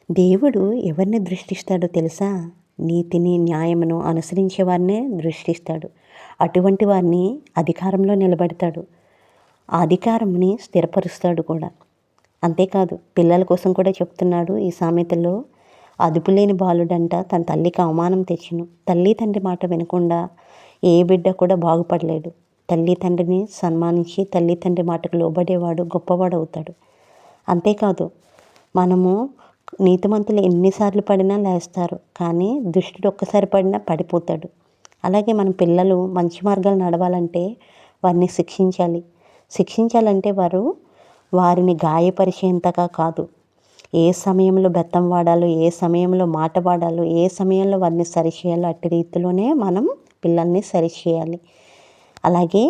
దేవుడు ఎవరిని దృష్టిస్తాడో తెలుసా? నీతిని, న్యాయమును అనుసరించే వారినే దృష్టిస్తాడు. అటువంటి వారిని అధికారంలో నిలబెడతాడు. ఆ అధికారంని స్థిరపరుస్తాడు కూడా. అంతేకాదు పిల్లల కోసం కూడా చెప్తున్నాడు ఈ సామెతలో. అదుపులేని బాలుడంట తన తల్లికి అవమానం తెచ్చును. తల్లి తండ్రి మాట వినకుండా ఏ బిడ్డ కూడా బాగుపడలేడు. తల్లి తండ్రిని సన్మానించి తల్లి తండ్రి మాటకు లోబడేవాడు గొప్పవాడవుతాడు. అంతేకాదు మనము నీతిమంతులు ఎన్నిసార్లు పడినా లేస్తారు, కానీ దుష్టుడు ఒక్కసారి పడినా పడిపోతాడు. అలాగే మన పిల్లలు మంచి మార్గాలు నడవాలంటే వారిని శిక్షించాలంటే వారిని గాయపరిచేంతగా కాదు. ఏ సమయంలో బెత్తం వాడాలో, ఏ సమయంలో మాట వాడాలో, ఏ సమయంలో వారిని సరిచేయాలో అట్టి రీతిలోనే మనం పిల్లల్ని సరిచేయాలి. అలాగే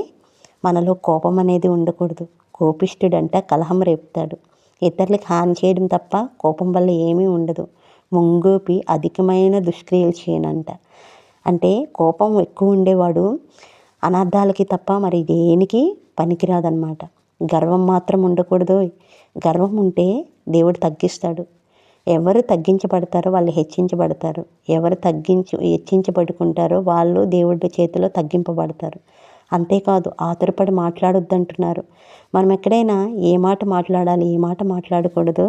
మనలో కోపం అనేది ఉండకూడదు. కోపిష్ఠుడంట కలహం రేపుతాడు. ఇతరులకు హాని చేయడం తప్ప కోపం వల్ల ఏమీ ఉండదు. ముంగోపి అధికమైన దుష్క్రియలు చేయనంట. అంటే కోపం ఎక్కువ ఉండేవాడు అనర్థాలకి తప్ప మరి దేనికి పనికిరాదనమాట. గర్వం మాత్రం ఉండకూడదు. గర్వం ఉంటే దేవుడు తగ్గిస్తాడు. ఎవరు తగ్గించబడతారో వాళ్ళు హెచ్చించబడతారు. ఎవరు హెచ్చించబడుకుంటారో వాళ్ళు దేవుడి చేతిలో తగ్గింపబడతారు. అంతేకాదు ఆతురపడి మాట్లాడొద్దంటున్నారు. మనం ఎక్కడైనా ఏ మాట మాట్లాడాలి, ఏ మాట మాట్లాడకూడదో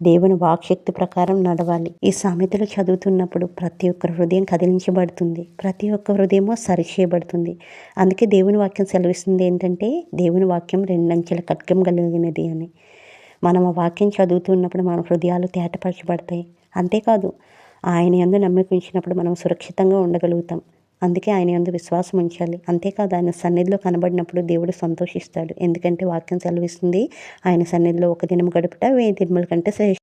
దేవుని వాక్శక్తి ప్రకారం నడవాలి. ఈ సామెతలు చదువుతున్నప్పుడు ప్రతి ఒక్క హృదయం కదిలించబడుతుంది. ప్రతి ఒక్క హృదయము సరిచేయబడుతుంది. అందుకే దేవుని వాక్యం సెలవిస్తుంది ఏంటంటే, దేవుని వాక్యం రెండంచెల ఖడ్గం కలిగినది అని. మనం ఆ వాక్యం చదువుతున్నప్పుడు మన హృదయాలు తేటపరచబడతాయి. అంతేకాదు ఆయన యందు నమ్మిక ఉంచినప్పుడు మనం సురక్షితంగా ఉండగలుగుతాం. అందుకే ఆయన యందు విశ్వాసం ఉంచాలి. అంతేకాదు ఆయన సన్నిధిలో కనబడినప్పుడు దేవుడు సంతోషిస్తాడు. ఎందుకంటే వాక్యం సెలవిస్తుంది, ఆయన సన్నిధిలో ఒక దినం గడుపుట 1000 దినముల కంటే శ్రేష్ఠం.